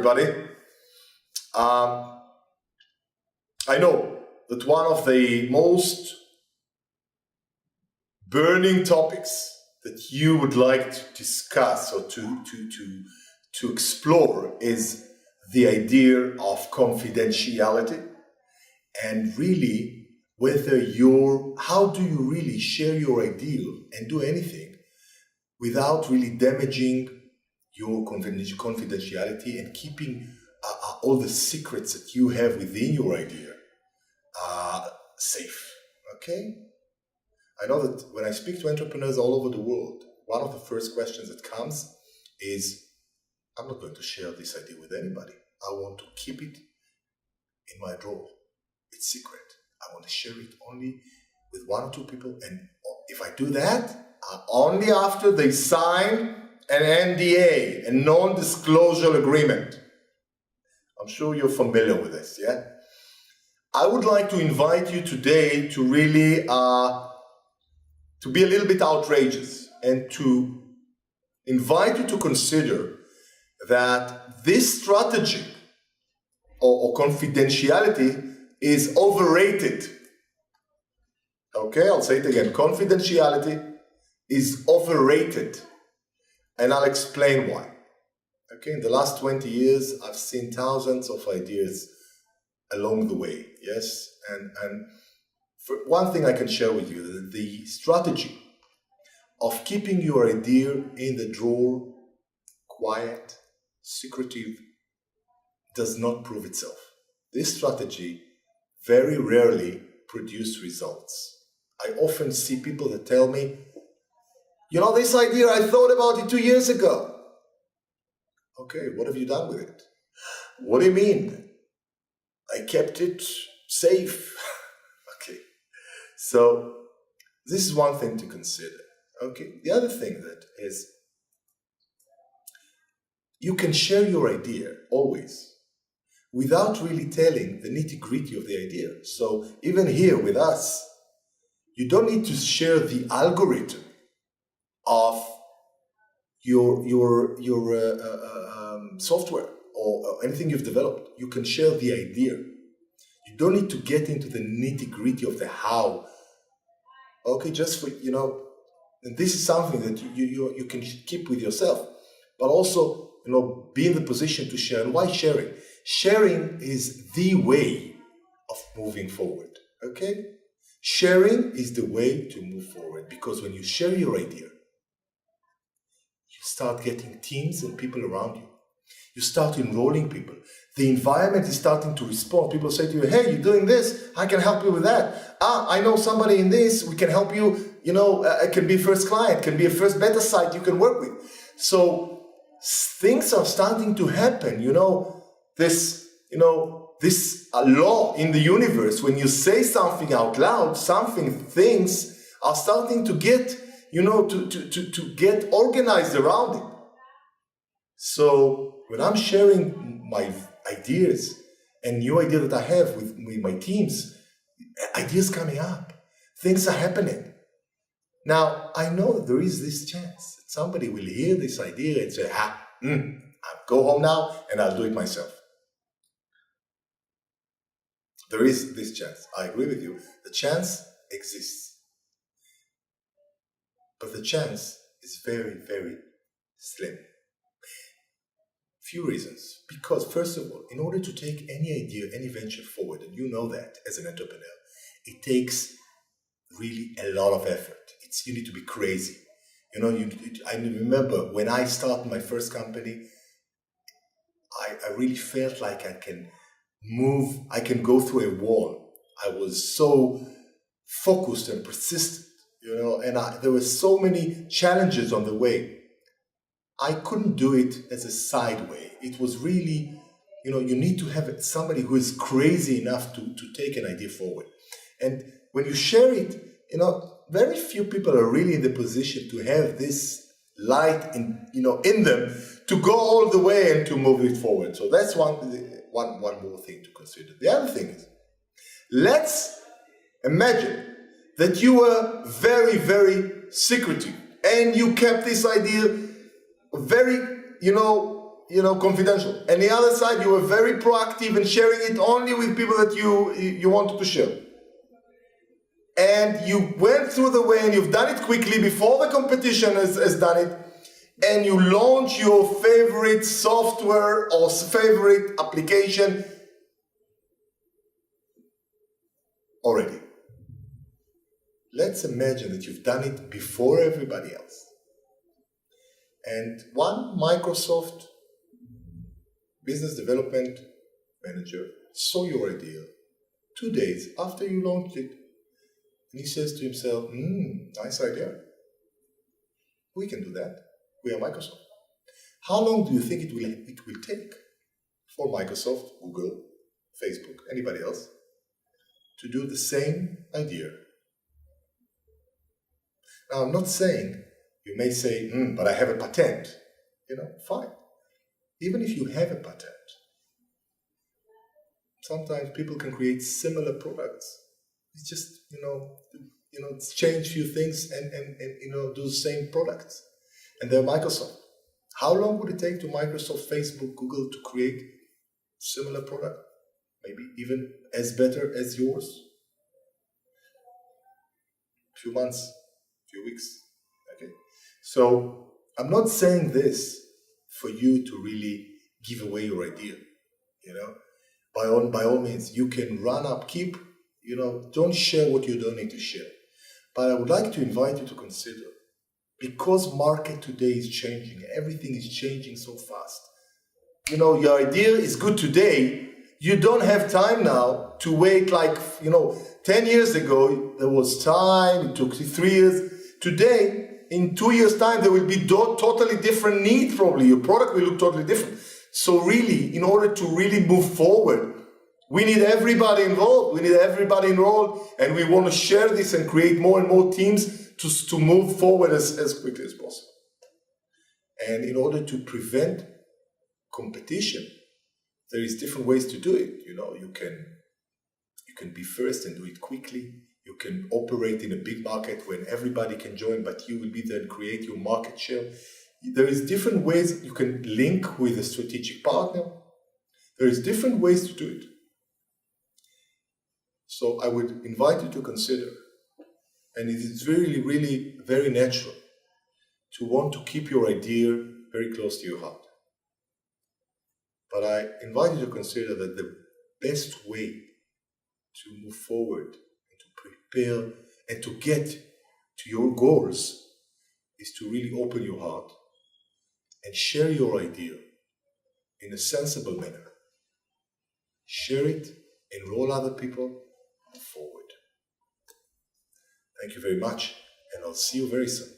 everybody. I know that one of the most burning topics that you would like to discuss or to explore is the idea of confidentiality, and really how do you really share your ideal and do anything without really damaging your confidentiality and keeping all the secrets that you have within your idea safe, okay? I know that when I speak to entrepreneurs all over the world, one of the first questions that comes is, I'm not going to share this idea with anybody. I want to keep it in my drawer. It's secret. I want to share it only with one or two people, and if I do that, only after they sign an NDA, a non-disclosure agreement. I'm sure you're familiar with this, yeah? I would like to invite you today to really to be a little bit outrageous and to invite you to consider that this strategy or confidentiality is overrated. Okay, I'll say it again. Confidentiality is overrated. And I'll explain why. Okay, in the last 20 years, I've seen thousands of ideas along the way, yes? And for one thing I can share with you, that the strategy of keeping your idea in the drawer, quiet, secretive, does not prove itself. This strategy very rarely produces results. I often see people that tell me, you know, this idea, I thought about it 2 years ago. Okay, what have you done with it? What do you mean? I kept it safe. Okay, so this is one thing to consider. Okay, the other thing that is, you can share your idea always without really telling the nitty-gritty of the idea. So even here with us, you don't need to share the algorithm of your software or anything you've developed. You can share the idea. You don't need to get into the nitty-gritty of the how. Okay, just for, you know, and this is something that you can keep with yourself, but also, you know, be in the position to share. And why sharing? Sharing is the way of moving forward, okay? Sharing is the way to move forward, because when you share your idea, you start getting teams and people around you. You start enrolling people. The environment is starting to respond. People say to you, hey, you're doing this, I can help you with that. I know somebody in this, we can help you, you know, it can be first client, can be a first beta site you can work with. So things are starting to happen, you know, this law in the universe, when you say something out loud, things are starting to get, you know, to get organized around it. So when I'm sharing my ideas and new idea that I have with my teams, ideas coming up, things are happening. Now, I know that there is this chance that somebody will hear this idea and say, I'll go home now and I'll do it myself. There is this chance. I agree with you. The chance exists. But the chance is very, very slim. Few reasons. Because first of all, in order to take any idea, any venture forward, and you know that as an entrepreneur, it takes really a lot of effort. You need to be crazy. You know, I remember when I started my first company, I really felt like I can go through a wall. I was so focused and persistent, you know, and there were so many challenges on the way. I couldn't do it as a side way. It was really, you know, you need to have somebody who is crazy enough to take an idea forward. And when you share it, you know, very few people are really in the position to have this light in them to go all the way and to move it forward. So that's one more thing to consider. The other thing is, let's imagine that you were very, very secretive and you kept this idea very, you confidential. And the other side, you were very proactive in sharing it only with people that you wanted to share. And you went through the way and you've done it quickly before the competition has done it. And you launch your favorite software or favorite application already. Let's imagine that you've done it before everybody else. And one Microsoft business development manager saw your idea 2 days after you launched it. And he says to himself, nice idea. We can do that. We are Microsoft. How long do you think it will take for Microsoft, Google, Facebook, anybody else, to do the same idea? Now, I'm not saying, you may say, but I have a patent. Fine. Even if you have a patent, sometimes people can create similar products. It's just, change a few things and do the same products. And they're Microsoft. How long would it take to Microsoft, Facebook, Google to create similar product? Maybe even as better as yours? Few months, few weeks. Okay. So I'm not saying this for you to really give away your idea. By all means, you can run up, keep, don't share what you don't need to share. But I would like to invite you to consider, because market today is changing, everything is changing so fast. Your idea is good today. You don't have time now to wait 10 years ago, there was time, it took 3 years. Today, in 2 years' time, there will be totally different needs probably. Your product will look totally different. So really, in order to really move forward, we need everybody involved. And we want to share this and create more and more teams to move forward as quickly as possible. And in order to prevent competition, there is different ways to do it. You can be first and do it quickly. You can operate in a big market when everybody can join, but you will be there and create your market share. There is different ways you can link with a strategic partner. There is different ways to do it. So I would invite you to consider, and it is really, really very natural to want to keep your idea very close to your heart. But I invite you to consider that the best way to move forward and to prepare and to get to your goals is to really open your heart and share your idea in a sensible manner. Share it, enroll other people, move forward. Thank you very much, and I'll see you very soon.